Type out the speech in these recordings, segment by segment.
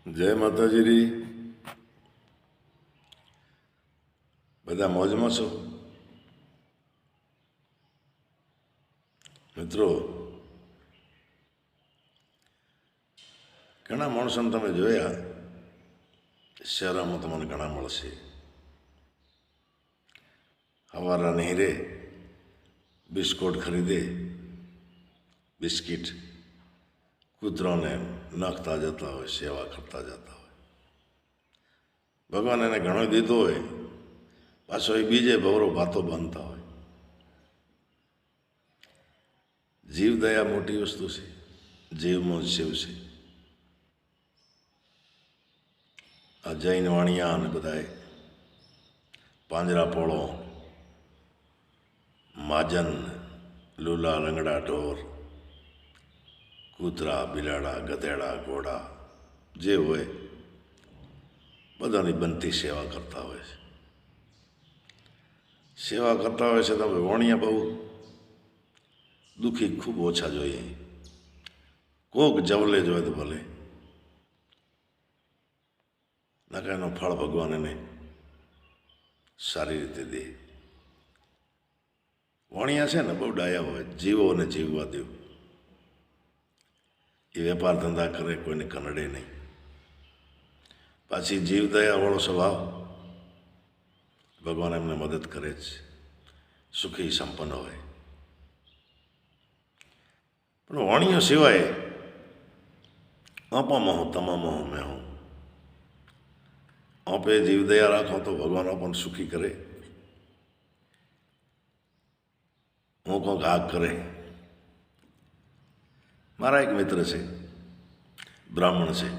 જય માતાજીરી. બધા મોજમાં છો મિત્રો? ઘણા માણસોને તમે જોયા, શહેરોમાં તમને ઘણા મળશે. સવારના નીરે બિસ્કુટ ખરીદે, બિસ્કિટ કૂતરોને નાખતા જતા હોય, સેવા કરતા જતા હોય. ભગવાન એને ઘણો દીધો હોય, પાછો એ બીજે ભવરો ભાતો બાંધતા હોય. જીવ દયા મોટી વસ્તુ છે, જીવમાં શિવ છે. આ જૈન વાણિયા અને બધાએ પાંજરાપોળો, માજન, લૂલા લંગડા ઢોર, કૂતરા, બિલાડા, ગધેડા, ઘોડા જે હોય બધાની બનતી સેવા કરતા હોય છે. સેવા કરતા હોય છે. તમે વણિયા બહુ દુઃખી ખૂબ ઓછા જોઈએ. કોક જવલે જોઈએ તો ભલે, નકા એનો ફળ ભગવાન એને સારી રીતે દે. વણિયા છે ને બહુ ડાયા હોય, જીવો અને જીવવા દેવું. એ વેપાર ધંધા કરે, કોઈને કનડે નહીં. પાછી જીવ દયાવાળો સ્વભાવ, ભગવાન એમને મદદ કરે છે, સુખી સંપન્ન હોય. પણ વણિયો સિવાય અપામાં હું તમામાં હું મેં હું આપે જીવ દયા રાખો તો ભગવાન આપણને સુખી કરે. હું કોઈક આગ કરે. મારા એક મિત્ર છે, બ્રાહ્મણ છે.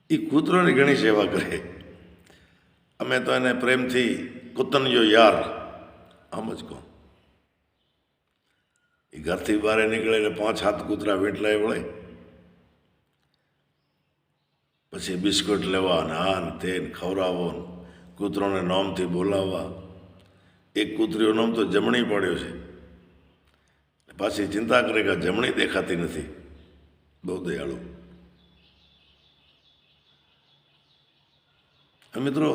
એ કૂતરોની ઘણી સેવા કરે. અમે તો એને પ્રેમથી કૂતનજો યાર આમ જ કહો. એ ઘરથી બહાર નીકળે એટલે 5-7 કૂતરા વીંટલાય વળે. પછી બિસ્કુટ લેવા ને આ ને તે ખવડાવો, કૂતરોને નામથી બોલાવવા. એક કૂતરીઓ નામ તો જમણી પડ્યો છે. પાછી ચિંતા કરે કે જમણી દેખાતી નથી. બહુ દયાળુ. મિત્રો,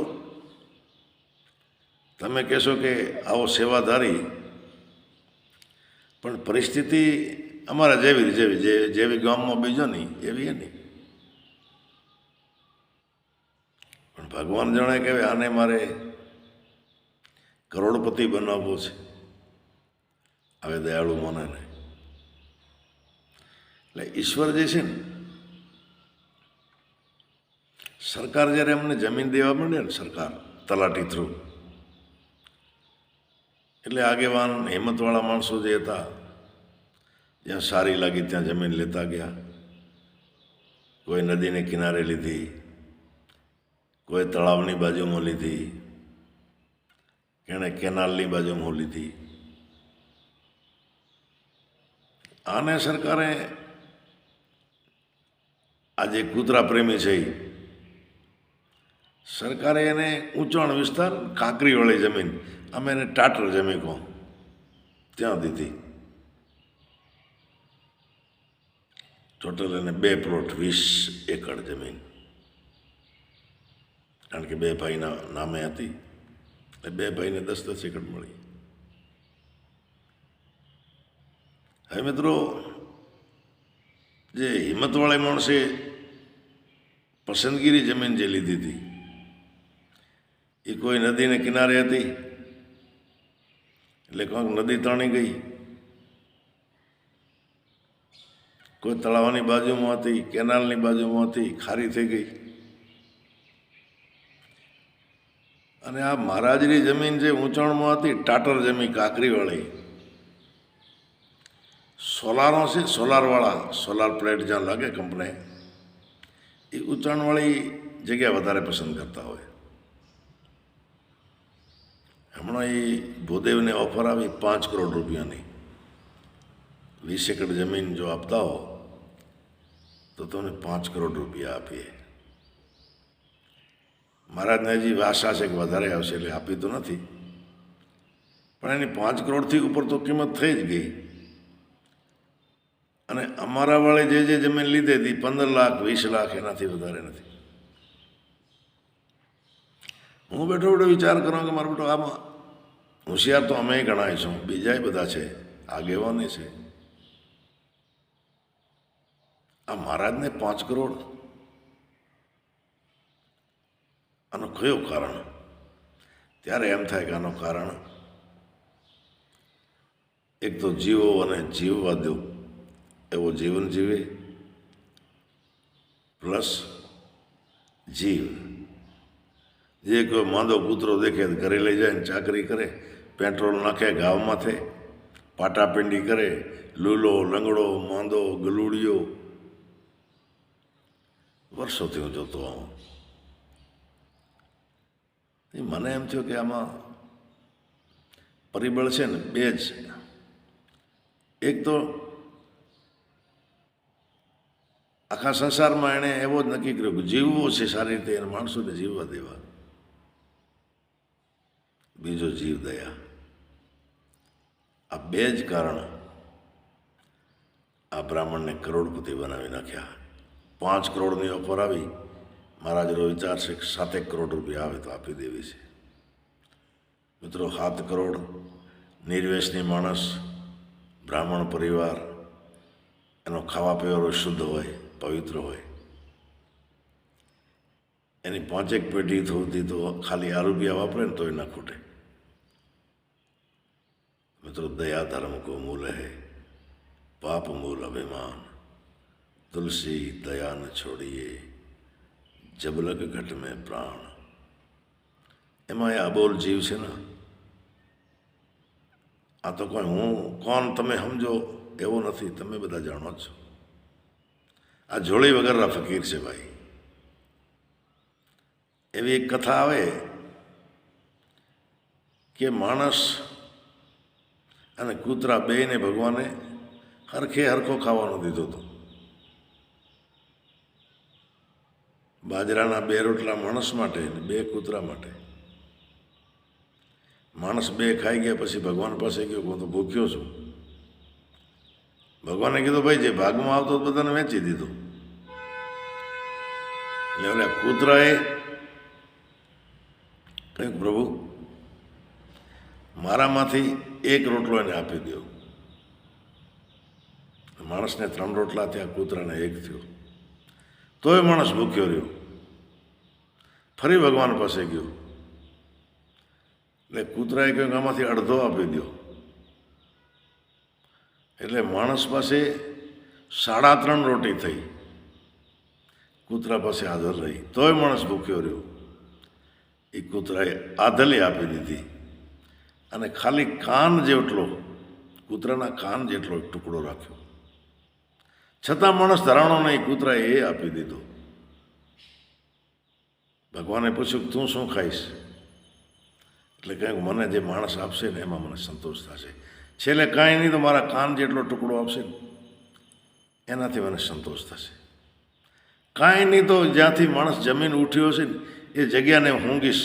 તમે કહેશો કે આવો સેવાધારી, પણ પરિસ્થિતિ અમારા જેવી ગામમાં બીજો નહીં એવી નહીં. પણ ભગવાન જાણે કે આને મારે કરોડપતિ બનાવવો છે. હવે દયાળુ મને ને એટલે ઈશ્વર જે છે ને, સરકાર જ્યારે અમને જમીન દેવા માંડે ને, સરકાર તલાટી થ્રુ, એટલે આગેવાન હિંમતવાળા માણસો જે હતા, જ્યાં સારી લાગી ત્યાં જમીન લેતા ગયા. કોઈ નદીને કિનારે લીધી, કોઈ તળાવની બાજુમાં લીધી, એણે કેનાલની બાજુમાં લીધી. આને સરકારે આજે કૂતરા પ્રેમી છે, સરકારે એને ઊંચાણ વિસ્તાર, કાંકરીવાળી જમીન, અમે એને ટાટર જમીન કહો, ત્યાં દીધી. ટોટલ એને 2 પ્લોટ 20 એકર જમીન, કારણ કે 2 ભાઈના નામે હતી એટલે 2 ભાઈને 10-10 એકર મળી. હવે મિત્રો, જે હિંમતવાળા માણસે પસંદગીની જમીન જે લીધી હતી, એ કોઈ નદીને કિનારે હતી એટલે કોઈક નદી તણી ગઈ, કોઈ તળાવની બાજુમાં હતી, કેનાલની બાજુમાં હતી, ખારી થઈ ગઈ. અને આ મહારાજની જમીન જે ઊંચાણમાં હતી, ટાટર જમીન કાંકરીવાળી, સોલારો છે, સોલારવાળા, સોલાર પ્લેટ જ્યાં લાગે કંપની, એ ઊંચાણવાળી જગ્યા વધારે પસંદ કરતા હોય. હમણાં એ ભૂદેવને ઓફર આવી 5 કરોડ રૂપિયાની. 20 એકર જમીન જો આપતા હો તો તમને 5 કરોડ રૂપિયા આપીએ. મહારાજને હજી આશા છે કે વધારે આવશે એટલે આપી તો નથી, પણ એની 5 કરોડથી ઉપર તો કિંમત થઈ જ ગઈ. અને અમારા વાળે જે જમીન લીધી હતી 15 લાખ 20 લાખ, એનાથી વધારે નથી. હું બેઠો વિચાર કરું કે મારો બેટો આમાં હોશિયાર તો અમે ગણાય છું, બીજાય બધા છે, આગેવાની છે. આ મહારાજને 5 કરોડ, આનું કયું કારણ? ત્યારે એમ થાય કે આનું કારણ એક તો જીવો અને જીવવા દો એવો જીવન જીવે, પ્લસ જીવ. જે કોઈ માંદો કૂતરો દેખે ઘરે લઈ જાય ને ચાકરી કરે, પેટ્રોલ નાખે ઘાવ માથે, પાટાપિંડી કરે, લૂલો લંગડો માંદો ગલુડિયો, વર્ષોથી હું જોતો આવું. મને એમ થયું કે આમાં પરિબળ છે ને 2 જ. એક તો આખા સંસારમાં એણે એવો જ નક્કી કર્યો કે જીવવો છે સારી રીતે, એને માણસોને જીવવા દેવા. બીજો જીવ દયા. આ 2 જ કારણ આ બ્રાહ્મણને કરોડપતિ બનાવી નાખ્યા. 5 કરોડની ઓફર આવી. મહારાજનો વિચાર છે કે 7 કરોડ રૂપિયા આવે તો આપી દેવી છે. મિત્રો, 7 કરોડ નિર્વેશની માણસ, બ્રાહ્મણ પરિવાર, એનો ખાવા પીવાનો શુદ્ધ હોય, પવિત્ર હોય, એની 5 પેઢી થતી તો ખાલી આ રૂપિયા વાપરે ને તોય ના ખૂટે. મિત્રો, દયા ધર્મ કો મૂલ હૈ, પાપ મૂલ અભિમાન, તુલસી દયા ન છોડીએ, જબલગ ઘટ મેં પ્રાણ. એમાં એ અબોલ જીવ છે ને. આ તો કોઈ હું કોણ તમે સમજો એવું નથી, તમે બધા જાણો જ છો. આ જોડી વગરના ફકીર છે ભાઈ. એવી એક કથા આવે કે માણસ અને કૂતરા બેયને ભગવાને હરખો ખાવાનો દીધો હતો. બાજરાના 2 રોટલા માણસ માટે ને 2 કૂતરા માટે. માણસ 2 ખાઈ ગયા પછી ભગવાન પાસે ગયો, હું તો ભૂખ્યો છું. ભગવાને કીધું ભાઈ જે ભાગમાં આવતો બધાને વેચી દીધો. એટલે ઓલા કૂતરાએ કહ્યું પ્રભુ મારામાંથી 1 રોટલો એને આપી દો. માણસને 3 રોટલા થયા, કૂતરાને 1 થયો. તોય માણસ ભૂખ્યો રહ્યો. ફરી ભગવાન પાસે ગયો. એટલે કૂતરાએ કહ્યું કે આમાંથી અડધો આપી દો. એટલે માણસ પાસે 3.5 રોટી થઈ, કૂતરા પાસે આધલ રહી. તોય માણસ ભૂખ્યો રહ્યો. એ કૂતરાએ આધલી આપી દીધી અને ખાલી કાન જેટલો, કૂતરાના કાન જેટલો એક ટુકડો રાખ્યો. છતાં માણસ ધરાણો નહીં, કૂતરાએ એ આપી દીધો. ભગવાને પૂછ્યું તું શું ખાઈશ? એટલે કંઈક મને જે માણસ આપશે ને એમાં મને સંતોષ થશે. છેલ્લે કાંઈ નહીં તો મારા કાન જેટલો ટુકડો આપશે ને એનાથી મને સંતોષ થશે. કાંઈ નહીં તો જ્યાંથી માણસ જમીન ઉઠ્યો છે ને એ જગ્યાને ઊંઘીશ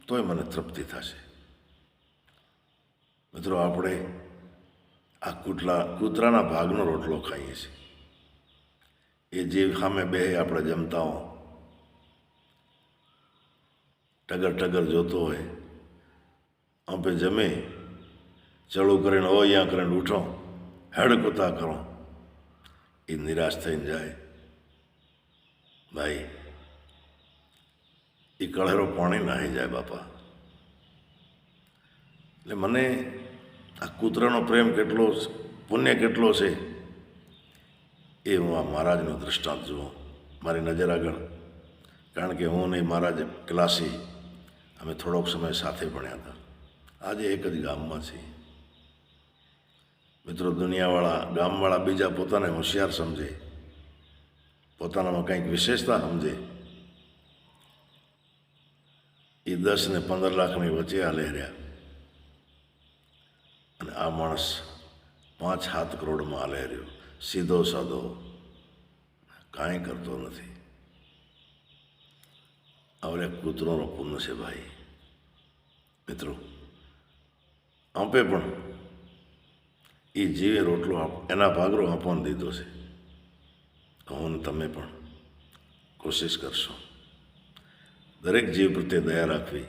તોય મને તૃપ્તિ થશે. મિત્રો, આપણે આ કૂતરાના ભાગનો રોટલો ખાઈએ છીએ. એ જીવ સામે બે આપણે જમતા હો, ટગર જોતો હોય, આપે જમે ચડું કરીને અહીંયા કરીને ઉઠો, હેડકુતા કરો, એ નિરાશ થઈને જાય. ભાઈ, એ કળેરો પાણી નાહી જાય બાપા. એટલે મને આ કૂતરાનો પ્રેમ કેટલો, પુણ્ય કેટલો છે એ હું આ મહારાજનો દૃષ્ટાંત જોઉં મારી નજર આગળ. કારણ કે હું નહીં મહારાજ ક્લાસી, અમે થોડોક સમય સાથે ભણ્યા હતા. આજે એક જ ગામમાં છીએ. મિત્રો, દુનિયાવાળા ગામવાળા બીજા પોતાને હોશિયાર સમજે, પોતાનામાં કંઈક વિશેષતા સમજે, એ 10 ને 15 લાખની વચ્ચે આ લહેર્યા અને આ માણસ 5-7 કરોડમાં આ લહેર્યો. સીધો સાધો, કાંઈ કરતો નથી. હવે કૂતરોનો પુણ્ય છે ભાઈ. મિત્રો, આપે પણ એ જીવે રોટલો એના ભાગરો આપવાનો દીધો છે. હું ને તમે પણ કોશિશ કરશો દરેક જીવ પ્રત્યે દયા રાખવી,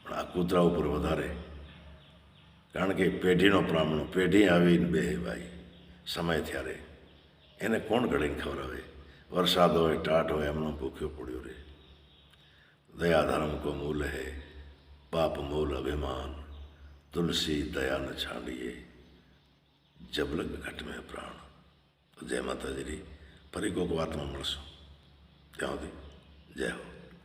પણ આ કૂતરા ઉપર વધારે, કારણ કે પેઢીનો પ્રામણો, પેઢી આવીને બે ભાઈ સમય ત્યારે એને કોણ ઘડીને ખવડાવે? વરસાદ હોય, ટાટ હોય, એમનો ભૂખ્યો પડ્યો રહે. દયા ધર્મ કો મૂલ હૈ, પાપ મૂલ અભિમાન, તુલસી દયા ન છાંડીએ, જબલગ ઘટ મેં પ્રાણ. તો જય માતાજી. ફરી કોઈક વાતમાં મળશું. ત્યાં સુધી જય હો.